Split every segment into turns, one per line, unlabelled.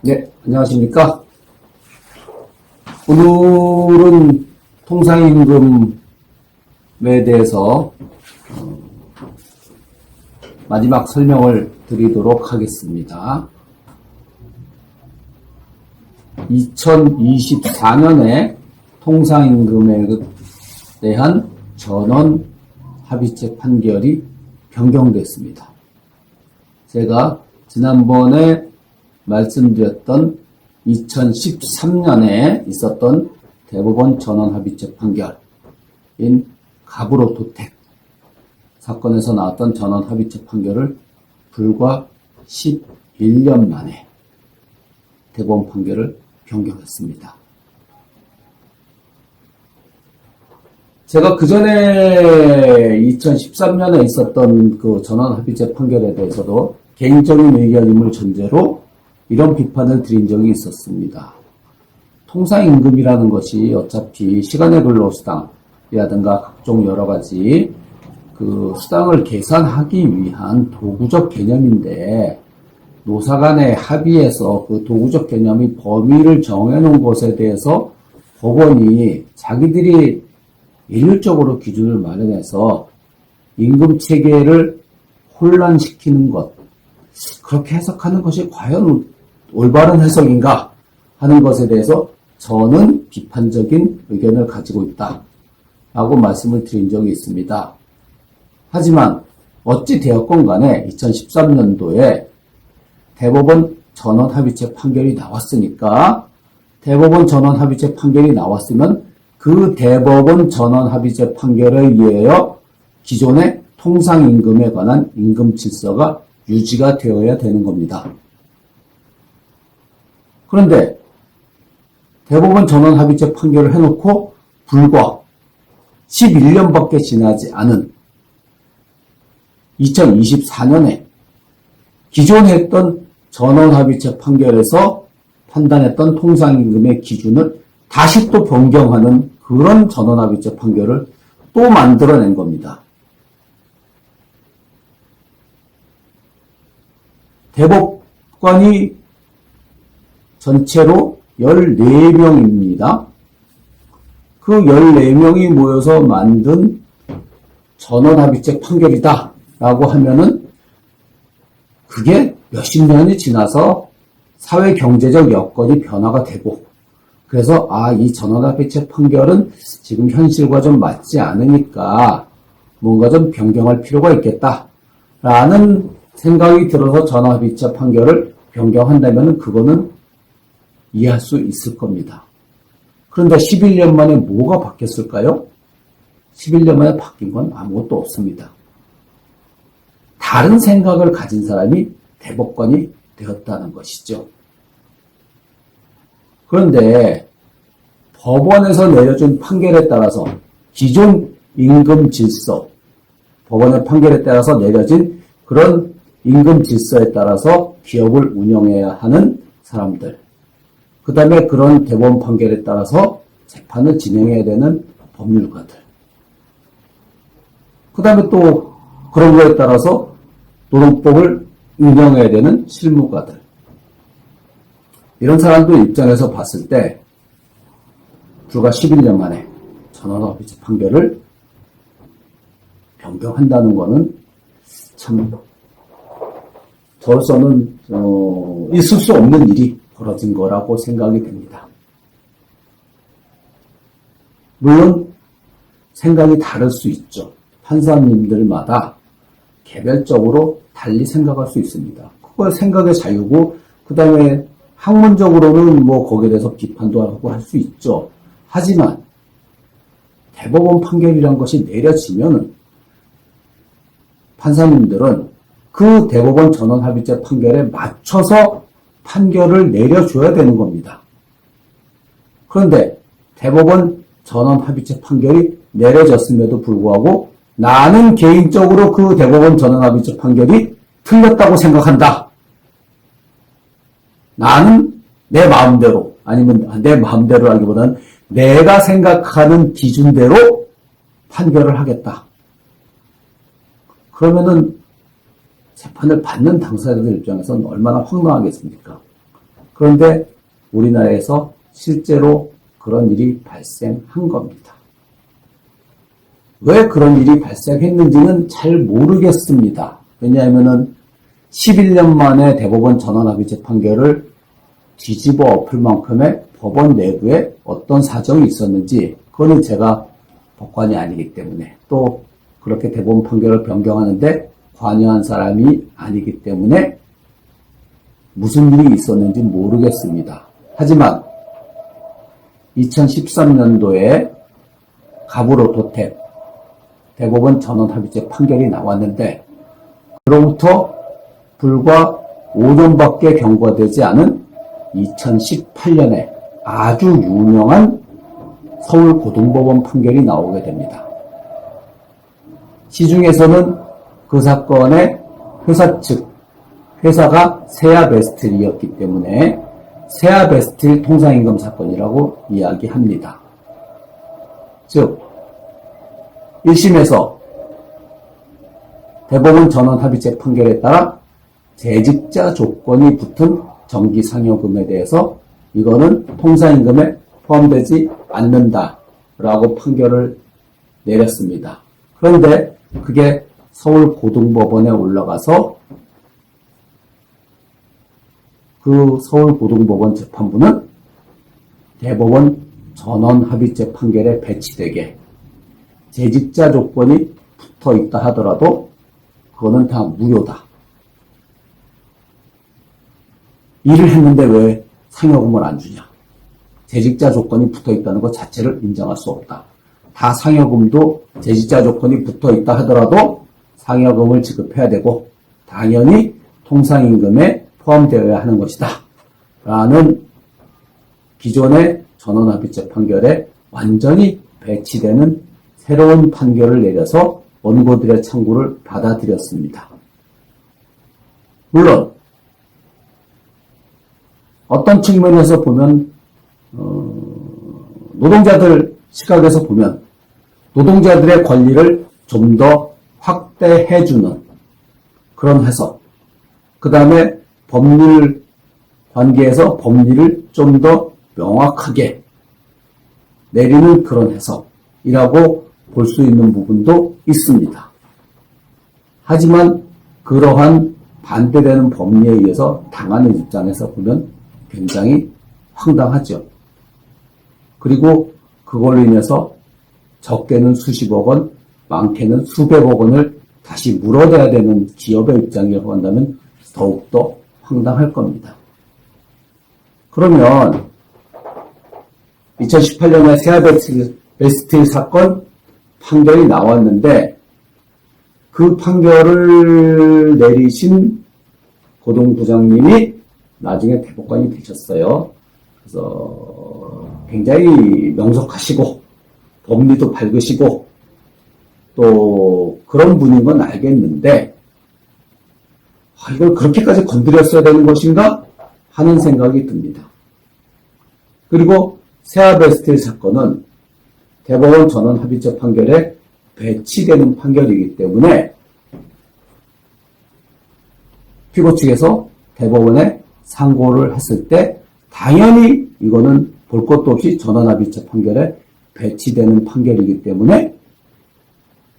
네, 안녕하십니까. 오늘은 통상임금에 대해서 마지막 설명을 드리도록 하겠습니다. 2024년에 통상임금에 대한 전원 합의체 판결이 변경됐습니다. 제가 지난번에 말씀드렸던 2013년에 있었던 대법원 전원합의체 판결인 가브로토텍 사건에서 나왔던 전원합의체 판결을 불과 11년 만에 대법원 판결을 변경했습니다. 제가 그 전에 2013년에 있었던 그 전원합의체 판결에 대해서도 개인적인 의견임을 전제로 이런 비판을 드린 적이 있었습니다. 통상임금이라는 것이 어차피 시간의 근로수당이라든가 각종 여러 가지 그 수당을 계산하기 위한 도구적 개념인데, 노사 간의 합의해서 그 도구적 개념이 범위를 정해놓은 것에 대해서 법원이 자기들이 일률적으로 기준을 마련해서 임금 체계를 혼란시키는 것, 그렇게 해석하는 것이 과연 올바른 해석인가 하는 것에 대해서 저는 비판적인 의견을 가지고 있다라고 말씀을 드린 적이 있습니다. 하지만 어찌 되었건 간에 2013년도에 대법원 전원합의체 판결이 나왔으니까, 대법원 전원합의체 판결이 나왔으면 그 대법원 전원합의체 판결에 의하여 기존의 통상임금에 관한 임금 질서가 유지가 되어야 되는 겁니다. 그런데 대법원 전원합의체 판결을 해놓고 불과 11년밖에 지나지 않은 2024년에 기존에 했던 전원합의체 판결에서 판단했던 통상임금의 기준을 다시 또 변경하는 그런 전원합의체 판결을 또 만들어낸 겁니다. 대법관이 전체로 14명입니다. 그 14명이 모여서 만든 전원합의체 판결이다 라고 하면은 그게 몇십 년이 지나서 사회 경제적 여건이 변화가 되고, 그래서 이 전원합의체 판결은 지금 현실과 좀 맞지 않으니까 뭔가 좀 변경할 필요가 있겠다라는 생각이 들어서 전원합의체 판결을 변경한다면 그거는 이해할 수 있을 겁니다. 그런데 11년 만에 뭐가 바뀌었을까요? 11년 만에 바뀐 건 아무것도 없습니다. 다른 생각을 가진 사람이 대법관이 되었다는 것이죠. 그런데 법원에서 내려준 판결에 따라서 기존 임금 질서, 법원의 판결에 따라서 내려진 그런 임금 질서에 따라서 기업을 운영해야 하는 사람들, 그 다음에 그런 대법원 판결에 따라서 재판을 진행해야 되는 법률가들, 그 다음에 또 그런 거에 따라서 노동법을 운영해야 되는 실무가들, 이런 사람들 입장에서 봤을 때 불과 11년 만에 전원합의체 판결을 변경한다는 것은 참 저로서는 있을 수 없는 일이 벌어진 거라고 생각이 됩니다. 물론 생각이 다를 수 있죠. 판사님들마다 개별적으로 달리 생각할 수 있습니다. 그걸 생각의 자유고, 그 다음에 학문적으로는 뭐 거기에 대해서 비판도 하고 할 수 있죠. 하지만 대법원 판결이란 것이 내려지면은 판사님들은 그 대법원 전원합의체 판결에 맞춰서 판결을 내려줘야 되는 겁니다. 그런데 대법원 전원합의체 판결이 내려졌음에도 불구하고 나는 개인적으로 그 대법원 전원합의체 판결이 틀렸다고 생각한다. 나는 내 마음대로, 아니면 내 마음대로라기보다는 내가 생각하는 기준대로 판결을 하겠다. 그러면은 재판을 받는 당사자들 입장에서는 얼마나 황당하겠습니까? 그런데 우리나라에서 실제로 그런 일이 발생한 겁니다. 왜 그런 일이 발생했는지는 잘 모르겠습니다. 왜냐하면은 11년 만에 대법원 전원합의체 판결을 뒤집어 엎을 만큼의 법원 내부에 어떤 사정이 있었는지 그거는 제가 법관이 아니기 때문에 또 그렇게 대법원 판결을 변경하는데 관여한 사람이 아니기 때문에 무슨 일이 있었는지 모르겠습니다. 하지만 2013년도에 갑으로 도택 대법원 전원합의체 판결이 나왔는데 그로부터 불과 5년밖에 경과되지 않은 2018년에 아주 유명한 서울고등법원 판결이 나오게 됩니다. 시중에서는 그 사건의 회사 측, 회사가 세아베스틸이었기 때문에 세아베스틸 통상임금 사건이라고 이야기합니다. 즉 1심에서 대법원 전원합의체 판결에 따라 재직자 조건이 붙은 정기상여금에 대해서 이거는 통상임금에 포함되지 않는다라고 판결을 내렸습니다. 그런데 그게 서울고등법원에 올라가서 그 서울고등법원 재판부는 대법원 전원합의체 판결에 배치되게 재직자 조건이 붙어 있다 하더라도 그거는 다 무효다. 일을 했는데 왜 상여금을 안 주냐. 재직자 조건이 붙어 있다는 것 자체를 인정할 수 없다. 다 상여금도 재직자 조건이 붙어 있다 하더라도 상여금을 지급해야 되고 당연히 통상임금에 포함되어야 하는 것이다. 라는 기존의 전원합의체 판결에 완전히 배치되는 새로운 판결을 내려서 원고들의 청구를 받아들였습니다. 물론 어떤 측면에서 보면 노동자들 시각에서 보면 노동자들의 권리를 좀 더 확대해주는 그런 해석, 그 다음에 법률 관계에서 법리를 좀 더 명확하게 내리는 그런 해석이라고 볼 수 있는 부분도 있습니다. 하지만 그러한 반대되는 법리에 의해서 당하는 입장에서 보면 굉장히 황당하죠. 그리고 그걸로 인해서 적게는 수십억 원, 많게는 수백억 원을 다시 물어내야 되는 기업의 입장이라고 한다면 더욱더 황당할 겁니다. 그러면 2018년에 세아베스틸 사건 판결이 나왔는데 그 판결을 내리신 고등부장님이 나중에 대법관이 되셨어요. 그래서 굉장히 명석하시고 법리도 밝으시고 또 그런 분인 건 알겠는데 이걸 그렇게까지 건드렸어야 되는 것인가 하는 생각이 듭니다. 그리고 세아베스틸 사건은 대법원 전원합의체 판결에 배치되는 판결이기 때문에 피고 측에서 대법원에 상고를 했을 때 당연히 이거는 볼 것도 없이 전원합의체 판결에 배치되는 판결이기 때문에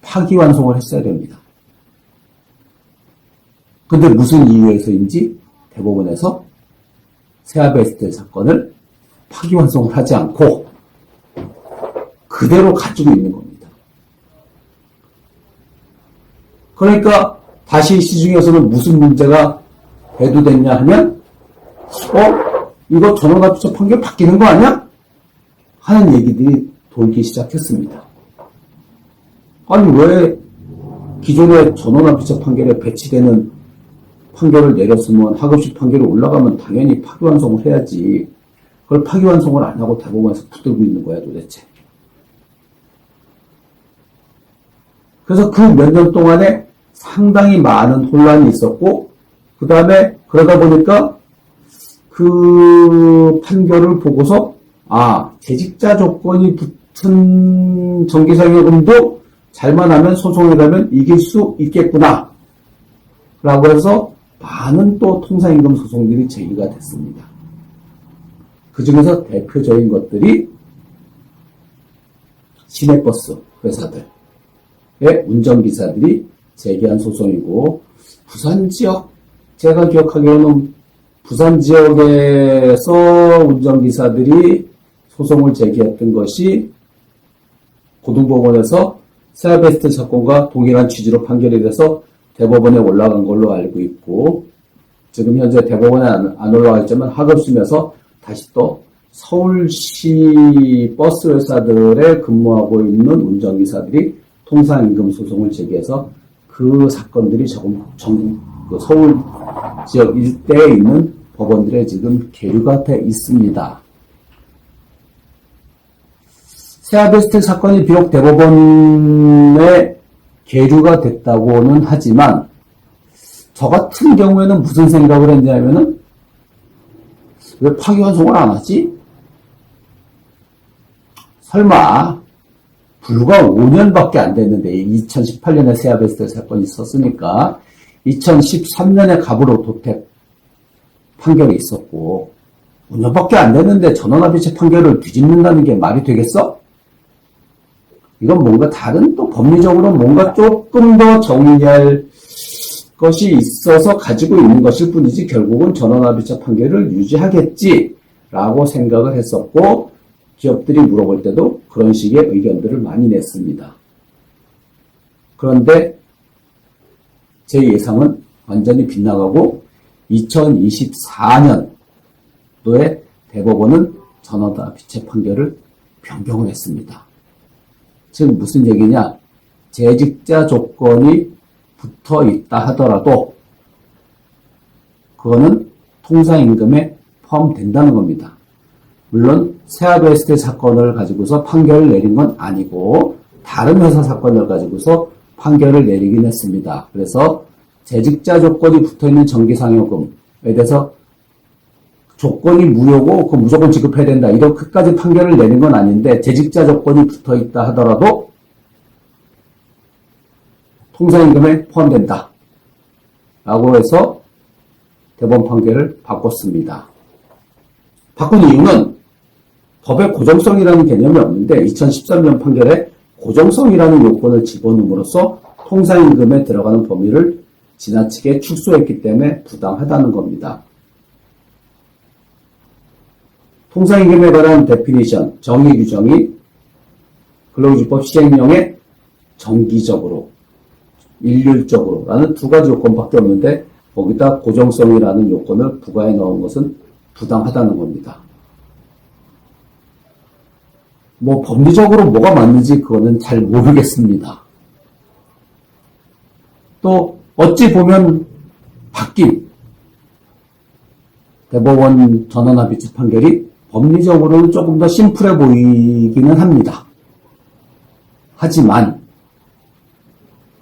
파기환송을 했어야 됩니다. 근데 무슨 이유에서인지 대법원에서 세아베스틸 사건을 파기환송을 하지 않고 그대로 가지고 있는 겁니다. 그러니까 다시 시중에서는 무슨 문제가 대두됐냐 하면 이거 전원합의체 판결 바뀌는 거 아니야? 하는 얘기들이 돌기 시작했습니다. 아니 왜 기존의 전원합의체 판결에 배치되는 판결을 내렸으면 하급식 판결이 올라가면 당연히 파기환송을 해야지. 그걸 파기환송을 안 하고 대법원에서 붙들고 있는 거야 도대체. 그래서 그 몇 년 동안에 상당히 많은 혼란이 있었고 그 다음에 그러다 보니까 그 판결을 보고서 재직자 조건이 붙은 정기상여금도 잘만 하면 소송에 가면 이길 수 있겠구나 라고 해서 많은 또 통상임금 소송들이 제기가 됐습니다. 그 중에서 대표적인 것들이 시내버스 회사들의 운전기사들이 제기한 소송이고, 부산 지역, 제가 기억하기로는 부산 지역에서 운전기사들이 소송을 제기했던 것이 고등법원에서 세아베스트 사건과 동일한 취지로 판결이 돼서 대법원에 올라간 걸로 알고 있고, 지금 현재 대법원에 안 올라가 있지만 하급심에서 다시 또 서울시 버스 회사들에 근무하고 있는 운전기사들이 통상임금 소송을 제기해서 그 사건들이 조금 그 서울 지역 일대에 있는 법원들에 지금 계류가 돼 있습니다. 세아베스트 사건이 비록 대법원에 계류가 됐다고는 하지만 저 같은 경우에는 무슨 생각을 했냐면은 왜 파기환송을 안 하지? 설마 불과 5년밖에 안 됐는데 2018년에 세아베스트 사건이 있었으니까 2013년에 갑으로 도택 판결이 있었고 5년밖에 안 됐는데 전원합의체 판결을 뒤집는다는 게 말이 되겠어? 이건 뭔가 다른 또 법리적으로 뭔가 조금 더 정리할 것이 있어서 가지고 있는 것일 뿐이지 결국은 전원합의체 판결을 유지하겠지라고 생각을 했었고 기업들이 물어볼 때도 그런 식의 의견들을 많이 냈습니다. 그런데 제 예상은 완전히 빗나가고 2024년도에 대법원은 전원합의체 판결을 변경을 했습니다. 지금 무슨 얘기냐? 재직자 조건이 붙어 있다 하더라도 그거는 통상임금에 포함된다는 겁니다. 물론 세아베스트 사건을 가지고서 판결을 내린 건 아니고 다른 회사 사건을 가지고서 판결을 내리긴 했습니다. 그래서 재직자 조건이 붙어있는 정기상여금에 대해서 조건이 무효고 그 무조건 지급해야 된다. 이렇게까지 판결을 내린 건 아닌데 재직자 조건이 붙어있다 하더라도 통상임금에 포함된다. 라고 해서 대법원 판결을 바꿨습니다. 바꾼 이유는 법에 고정성이라는 개념이 없는데 2013년 판결에 고정성이라는 요건을 집어넣음으로써 통상임금에 들어가는 범위를 지나치게 축소했기 때문에 부당하다는 겁니다. 통상임금에 관한 데피니션, 정의 규정이 근로기준법 시행령에 정기적으로, 일률적으로 라는 두 가지 요건밖에 없는데 거기다 고정성이라는 요건을 부과해 넣은 것은 부당하다는 겁니다. 뭐 법리적으로 뭐가 맞는지 그거는 잘 모르겠습니다. 또 어찌 보면 바뀐 대법원 전원합의체 판결이 법리적으로는 조금 더 심플해 보이기는 합니다. 하지만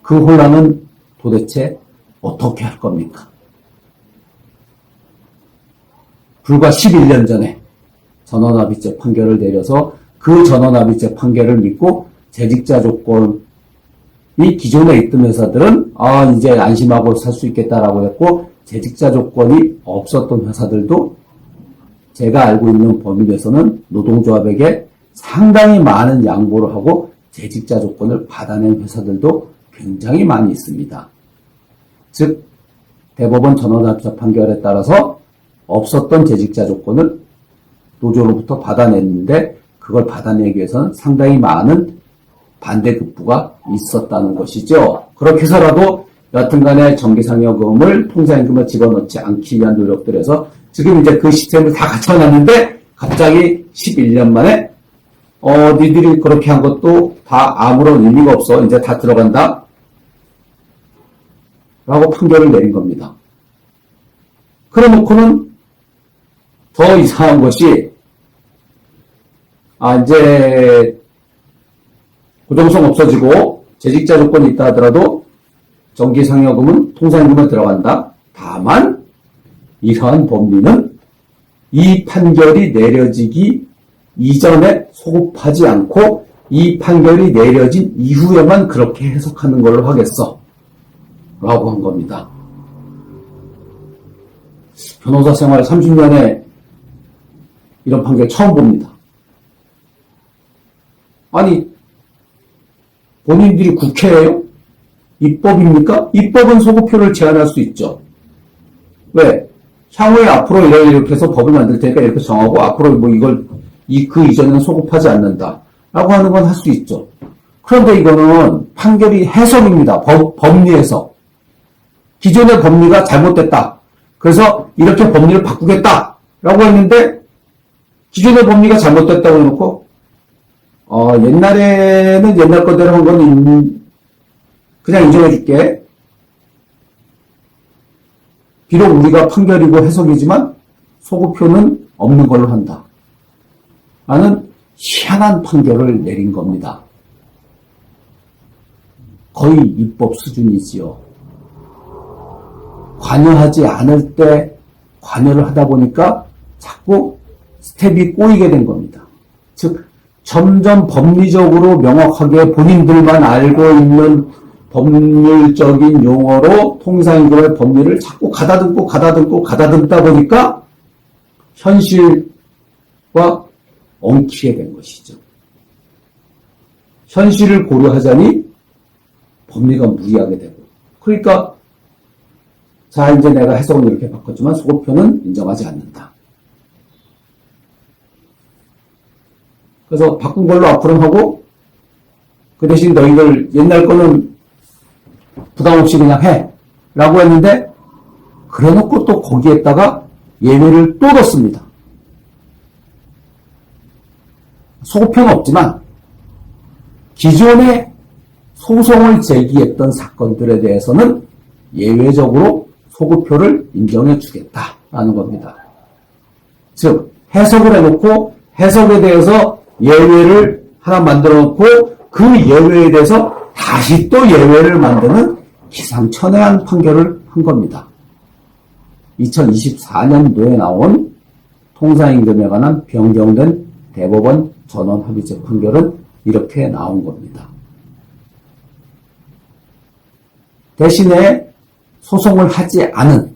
그 혼란은 도대체 어떻게 할 겁니까? 불과 11년 전에 전원합의체 판결을 내려서 그 전원합의체 판결을 믿고 재직자 조건이 기존에 있던 회사들은 이제 안심하고 살 수 있겠다라고 했고 재직자 조건이 없었던 회사들도 제가 알고 있는 범위 내에서는 노동조합에게 상당히 많은 양보를 하고 재직자 조건을 받아낸 회사들도 굉장히 많이 있습니다. 즉 대법원 전원합의체 판결에 따라서 없었던 재직자 조건을 노조로부터 받아냈는데 그걸 받아내기 위해서는 상당히 많은 반대급부가 있었다는 것이죠. 그렇게 해서라도 여하튼간에 정기상여금을 통상임금에 집어넣지 않기 위한 노력들에서 지금 이제 그 시스템을 다 갖춰놨는데 갑자기 11년 만에 니들이 그렇게 한 것도 다 아무런 의미가 없어. 이제 다 들어간다. 라고 판결을 내린 겁니다. 그래 놓고는 더 이상한 것이 이제 고정성 없어지고 재직자 조건이 있다 하더라도 정기상여금은 통상임금에 들어간다. 다만 이러한 법리는 이 판결이 내려지기 이전에 소급하지 않고 이 판결이 내려진 이후에만 그렇게 해석하는 걸로 하겠어. 라고 한 겁니다. 변호사 생활 30년에 이런 판결 처음 봅니다. 아니, 본인들이 국회예요? 입법입니까? 입법은 소급표를 제한할 수 있죠. 왜? 향후에 앞으로 이렇게 해서 법을 만들 테니까 이렇게 정하고 앞으로 뭐 그 이전에는 소급하지 않는다. 라고 하는 건 할 수 있죠. 그런데 이거는 판결이 해석입니다. 법리 해석. 기존의 법리가 잘못됐다. 그래서 이렇게 법리를 바꾸겠다. 라고 했는데 기존의 법리가 잘못됐다고 해놓고 옛날에는 옛날 거대로 한 건 그냥 인정해줄게. 비록 우리가 판결이고 해석이지만 소급표는 없는 걸로 한다. 라는 희한한 판결을 내린 겁니다. 거의 입법 수준이지요. 관여하지 않을 때 관여를 하다 보니까 자꾸 스텝이 꼬이게 된 겁니다. 즉 점점 법리적으로 명확하게 본인들만 알고 있는 법률적인 용어로 통상임금의 법리를 자꾸 가다듬다 보니까 현실과 엉키게 된 것이죠. 현실을 고려하자니 법리가 무리하게 되고, 그러니까 자 이제 내가 해석은 이렇게 바꿨지만 소급표는 인정하지 않는다. 그래서 바꾼 걸로 앞으로 하고 그 대신 너희들 옛날 거는 부담 없이 그냥 해 라고 했는데 그래놓고 또 거기에다가 예외를 또 넣습니다. 소급표는 없지만 기존에 소송을 제기했던 사건들에 대해서는 예외적으로 소급표를 인정해 주겠다라는 겁니다. 즉 해석을 해놓고 해석에 대해서 예외를 하나 만들어 놓고 그 예외에 대해서 다시 또 예외를 만드는 기상천외한 판결을 한 겁니다. 2024년도에 나온 통상임금에 관한 변경된 대법원 전원합의체 판결은 이렇게 나온 겁니다. 대신에 소송을 하지 않은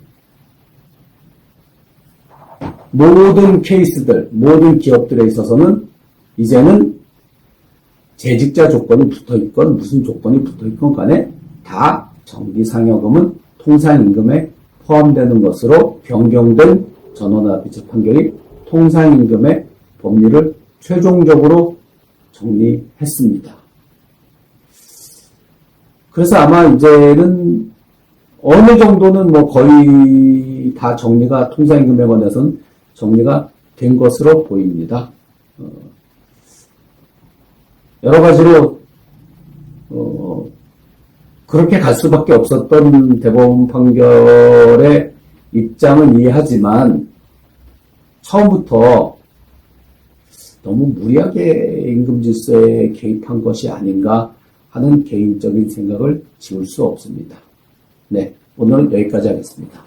모든 케이스들, 모든 기업들에 있어서는 이제는 재직자 조건이 붙어있건 무슨 조건이 붙어있건 간에 다 정기상여금은 통상임금에 포함되는 것으로 변경된 전원합의체 판결이 통상임금의 법리를 최종적으로 정리했습니다. 그래서 아마 이제는 어느 정도는 뭐 거의 다 정리가 통상임금에 관해서는 정리가 된 것으로 보입니다. 여러 가지로 그렇게 갈 수밖에 없었던 대법원 판결의 입장은 이해하지만 처음부터 너무 무리하게 임금 질서에 개입한 것이 아닌가 하는 개인적인 생각을 지울 수 없습니다. 네, 오늘은 여기까지 하겠습니다.